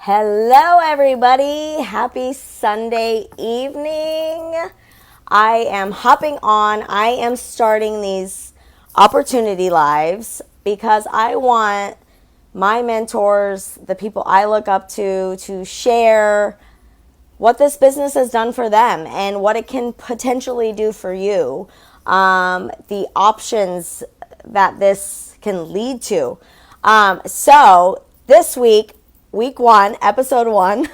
Hello, everybody. Happy Sunday evening. I am hopping on. I am starting these opportunity lives because I want my mentors, the people I look up to share what this business has done for them and what it can potentially do for you. The options that this can lead to. So this week one, episode one,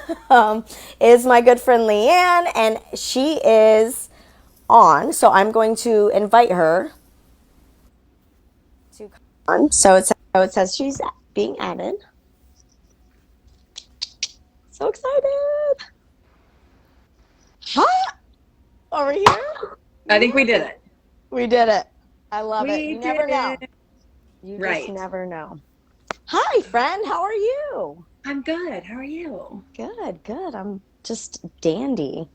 is my good friend Leeann, and she is on. So I'm going to invite her to come on. So it says she's being added. So excited! Hi, over here. I think we did Yay. it. We did it. I love it. We You never did know. it. You just Right. never know. Hi, friend. How are you? I'm good. How are you? Good, good. I'm just dandy.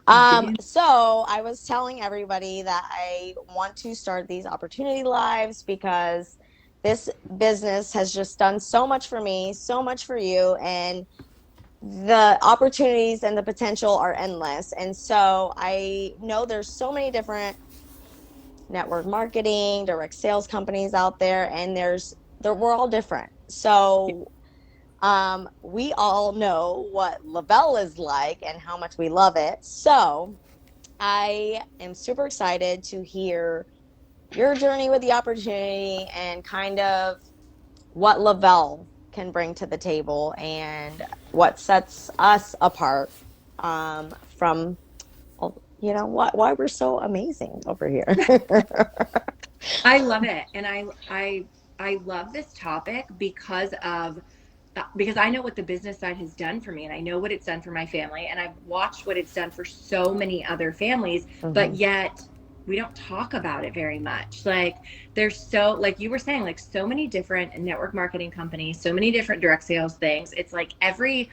Dan. So I was telling everybody that I want to start these opportunity lives because this business has just done so much for me, so much for you, and the opportunities and the potential are endless. And so I know there's so many different network marketing, direct sales companies out there, and we're all different. So we all know what Lavelle is like and how much we love it. So I am super excited to hear your journey with the opportunity and kind of what Lavelle can bring to the table and what sets us apart from why we're so amazing over here. I love it. And I love this topic because I know what the business side has done for me and I know what it's done for my family and I've watched what it's done for so many other families, but Mm-hmm. yet we don't talk about it very much. Like there's so like you were saying, like so many different network marketing companies, so many different direct sales things. It's like every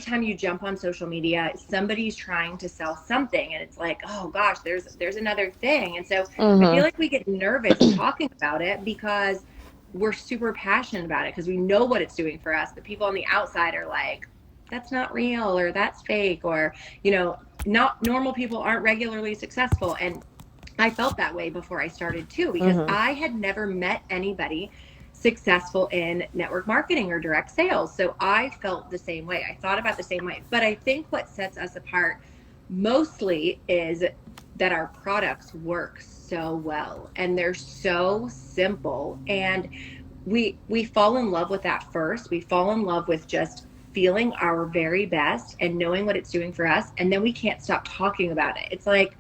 time you jump on social media, somebody's trying to sell something and it's like, oh gosh, there's another thing. And so I feel Mm-hmm. like we get nervous talking about it because we're super passionate about it because we know what it's doing for us. But people on the outside are like, that's not real or that's fake or, not normal people aren't regularly successful. And I felt that way before I started too, because Mm-hmm. I had never met anybody successful in network marketing or direct sales. So I felt the same way. I thought about the same way. But I think what sets us apart mostly is that our products work so well and they're so simple and we fall in love with that first. We fall in love with just feeling our very best and knowing what it's doing for us and then we can't stop talking about it. It's like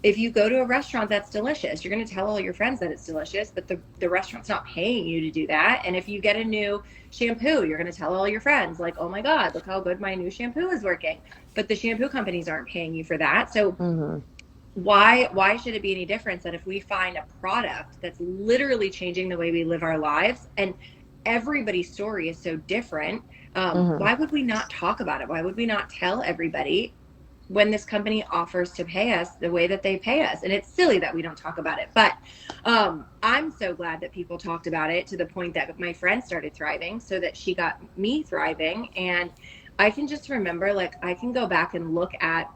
if you go to a restaurant that's delicious, you're going to tell all your friends that it's delicious, but the restaurant's not paying you to do that. And if you get a new shampoo, you're going to tell all your friends, like, oh my God, look how good my new shampoo is working. But the shampoo companies aren't paying you for that. So Mm-hmm. why should it be any different that if we find a product that's literally changing the way we live our lives and everybody's story is so different, Mm-hmm. why would we not talk about it? Why would we not tell everybody when this company offers to pay us the way that they pay us? And it's silly that we don't talk about it, but I'm so glad that people talked about it to the point that my friend started thriving so that she got me thriving. And I can just remember, like, I can go back and look at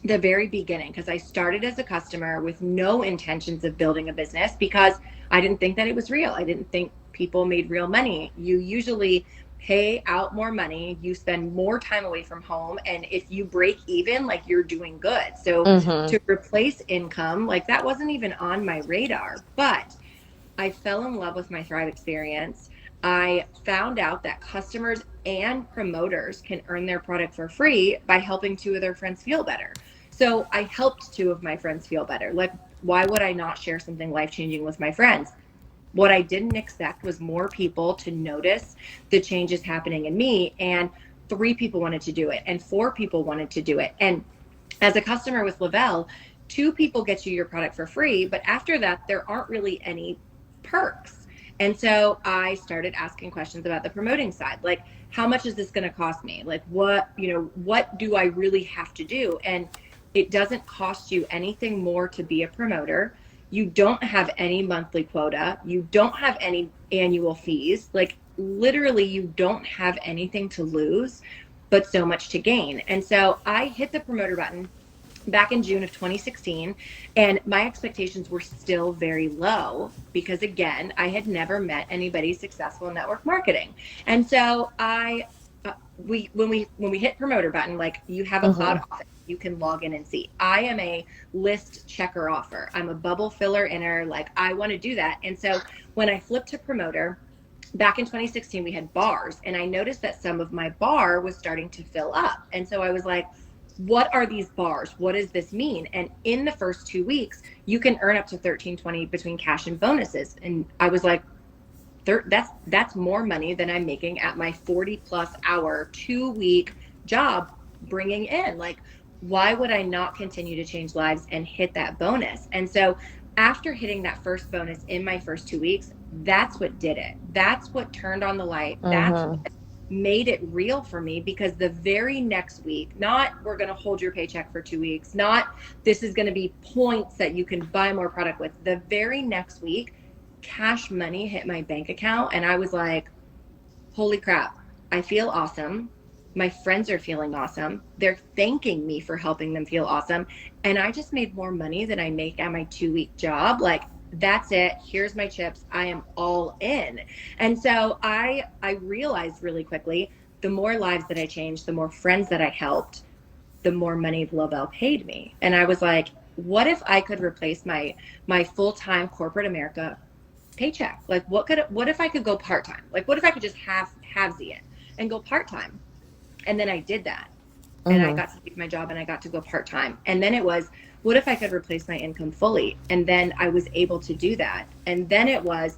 the very beginning because I started as a customer with no intentions of building a business because I didn't think that it was real. I didn't think people made real money. You usually pay out more money, you spend more time away from home, and if you break even, like you're doing good. So Mm-hmm. to replace income, like that wasn't even on my radar, but I fell in love with my Thrive experience. I found out that customers and promoters can earn their product for free by helping two of their friends feel better. So I helped two of my friends feel better. Like, why would I not share something life changing with my friends? What I didn't expect was more people to notice the changes happening in me. And three people wanted to do it, and four people wanted to do it. And as a customer with Lavelle, two people get you your product for free, but after that, there aren't really any perks. And so I started asking questions about the promoting side, like how much is this going to cost me? Like what do I really have to do? And it doesn't cost you anything more to be a promoter. You don't have any monthly quota. You don't have any annual fees. Like literally you don't have anything to lose, but so much to gain. And so I hit the promoter button back in June of 2016. And my expectations were still very low because, again, I had never met anybody successful in network marketing. And so when we hit promoter button, like you have a cloud Mm-hmm. office, you can log in and see. I am a list checker offer. I'm a bubble filler inner. Like I want to do that. And so when I flipped to promoter, back in 2016 we had bars, and I noticed that some of my bar was starting to fill up. And so I was like, what are these bars? What does this mean? And in the first 2 weeks you can earn up to 1320 between cash and bonuses. And I was like, that's more money than I'm making at my 40 plus hour 2 week job bringing in. Like, why would I not continue to change lives and hit that bonus? And so after hitting that first bonus in my first 2 weeks, that's what did it. That's what turned on the light. That's Mm-hmm. what made it real for me, because the very next week, not we're going to hold your paycheck for 2 weeks, not this is going to be points that you can buy more product with. The very next week, cash money hit my bank account, and I was like, holy crap, I feel awesome. My friends are feeling awesome. They're thanking me for helping them feel awesome. And I just made more money than I make at my 2 week job. Like, that's it. Here's my chips. I am all in. And so I realized really quickly, the more lives that I changed, the more friends that I helped, the more money Lovell paid me. And I was like, what if I could replace my full-time corporate America paycheck? Like, what if I could go part-time? Like, what if I could just halvesy it and go part-time? And then I did that, and I Mm-hmm. got to leave my job and I got to go part-time. And then it was, what if I could replace my income fully? And then I was able to do that. And then it was,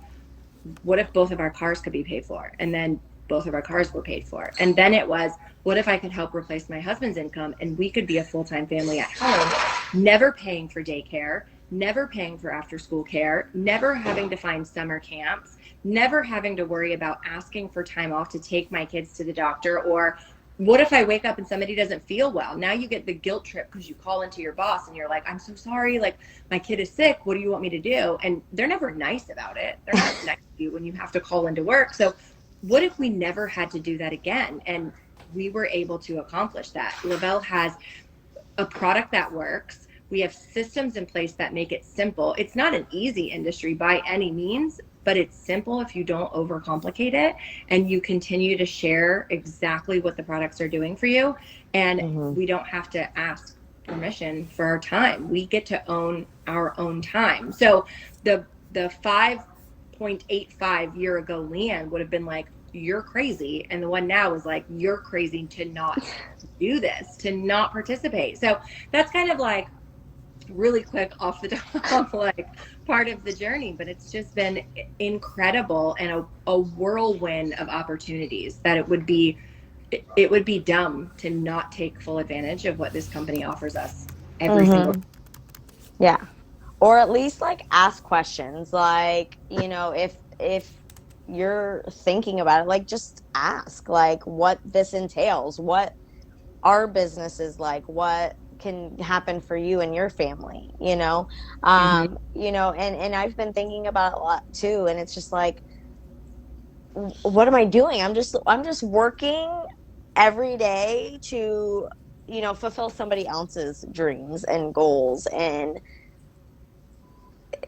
what if both of our cars could be paid for? And then both of our cars were paid for. And then it was, what if I could help replace my husband's income and we could be a full-time family at home, never paying for daycare, never paying for after school care, never having to find summer camps, never having to worry about asking for time off to take my kids to the doctor, or what if I wake up and somebody doesn't feel well? Now you get the guilt trip because you call into your boss and you're like, I'm so sorry. Like, my kid is sick. What do you want me to do? And they're never nice about it. They're not nice to you when you have to call into work. So what if we never had to do that again? And we were able to accomplish that. Lavelle has a product that works. We have systems in place that make it simple. It's not an easy industry by any means, but it's simple if you don't overcomplicate it and you continue to share exactly what the products are doing for you. And Mm-hmm. we don't have to ask permission for our time. We get to own our own time. So the 5.85 year ago Leeann would have been like, you're crazy. And the one now is like, you're crazy to not do this, to not participate. So that's kind of like really quick off the top, like part of the journey, but it's just been incredible and a whirlwind of opportunities that it would be dumb to not take full advantage of what this company offers us every single. Mm-hmm. Yeah. Or at least like ask questions. Like, if you're thinking about it, like just ask like what this entails, what our business is like, what can happen for you and your family, Mm-hmm. and I've been thinking about it a lot too, and it's just like, what am I doing? I'm just working every day to, fulfill somebody else's dreams and goals, and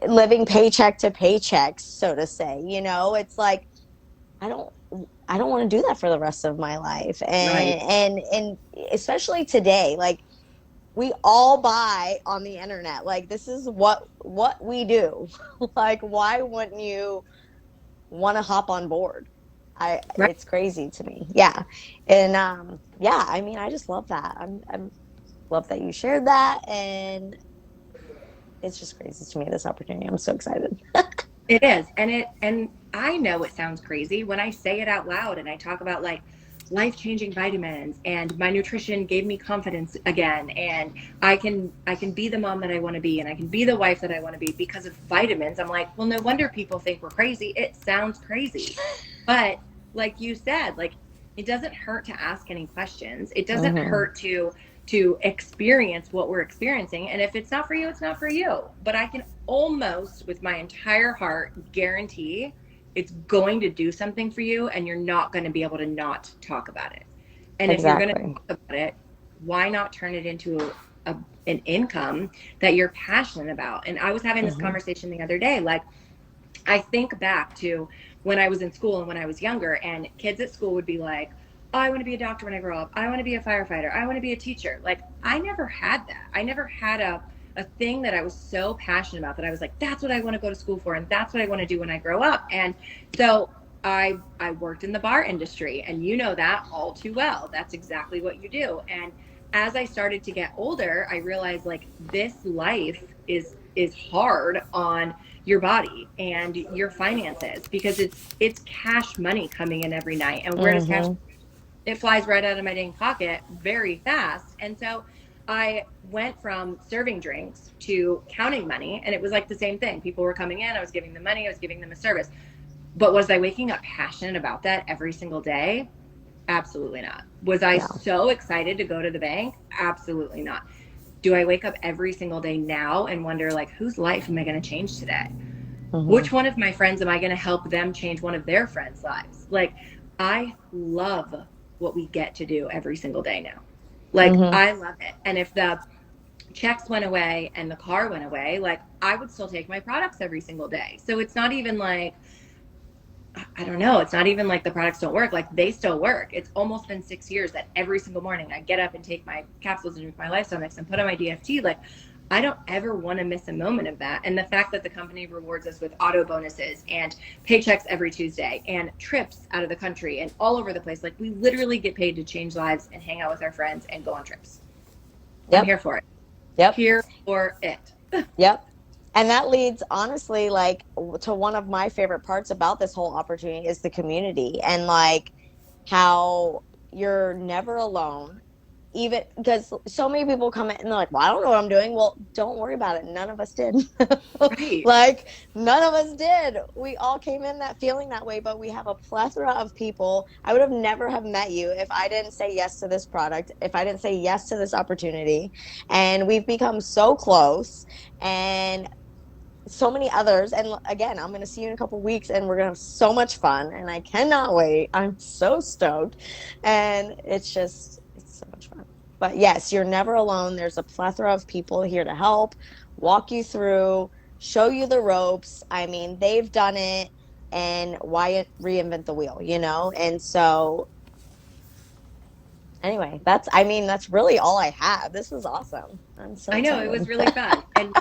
living paycheck to paycheck, so to say. It's like, I don't I don't want to do that for the rest of my life. Right. And especially today, like, we all buy on the internet. Like, this is what we do. Like, why wouldn't you want to hop on board? I Right. It's crazy to me. Yeah. And yeah, I mean, I just love that. I'm love that you shared that, and it's just crazy to me, this opportunity. I'm so excited. It is. And I know it sounds crazy when I say it out loud and I talk about like life-changing vitamins and my nutrition gave me confidence again, and I can be the mom that I want to be, and I can be the wife that I want to be because of vitamins. I'm like, well, no wonder people think we're crazy. It sounds crazy. But like you said, like, it doesn't hurt to ask any questions. It doesn't Mm-hmm. hurt to experience what we're experiencing. And if it's not for you, it's not for you. But I can almost, with my entire heart, guarantee it's going to do something for you, and you're not going to be able to not talk about it. And if you're going to Exactly. talk about it, why not turn it into an income that you're passionate about? And I was having this Hmm. conversation the other day, like, I think back to when I was in school and when I was younger, and kids at school would be like, oh, I want to be a doctor when I grow up. I want to be a firefighter. I want to be a teacher. Like, I never had that. I never had a thing that I was so passionate about that I was like, that's what I want to go to school for, and that's what I want to do when I grow up. And so I worked in the bar industry, and you know that all too well. That's exactly what you do. And as I started to get older, I realized like this life is hard on your body and your finances because it's cash money coming in every night. And where does cash, Hmm. it flies right out of my dang pocket very fast. And so I went from serving drinks to counting money, and it was like the same thing. People were coming in, I was giving them money, I was giving them a service. But was I waking up passionate about that every single day? Absolutely not. Was I No. so excited to go to the bank? Absolutely not. Do I wake up every single day now and wonder like, whose life am I going to change today? Which Hmm. one of my friends am I going to help them change one of their friends' lives? Like, I love what we get to do every single day now. Like, Hmm. I love it. And if the checks went away and the car went away, like, I would still take my products every single day. So it's not even like, I don't know. It's not even like the products don't work. Like, they still work. It's almost been 6 years that every single morning I get up and take my capsules and drink my lifestyle mix and put on my DFT. Like, I don't ever want to miss a moment of that. And the fact that the company rewards us with auto bonuses and paychecks every Tuesday and trips out of the country and all over the place. Like, we literally get paid to change lives and hang out with our friends and go on trips. I'm Yep. here for it. Yep. Here for it. Yep. And that leads honestly like to one of my favorite parts about this whole opportunity is the community and like how you're never alone. Even because so many people come in and they're like, well, I don't know what I'm doing. Well, don't worry about it. None of us did. Right. Like, none of us did. We all came in that feeling that way, but we have a plethora of people. I would have never have met you if I didn't say yes to this product, if I didn't say yes to this opportunity. And we've become so close. And so many others. And again, I'm going to see you in a couple weeks and we're going to have so much fun. And I cannot wait. I'm so stoked. And it's so much fun. But yes, you're never alone. There's a plethora of people here to help, walk you through, show you the ropes. I mean, they've done it. And why reinvent the wheel, you know? And so, anyway, I mean, that's really all I have. This was awesome. I'm so I know it excited. was really fun. And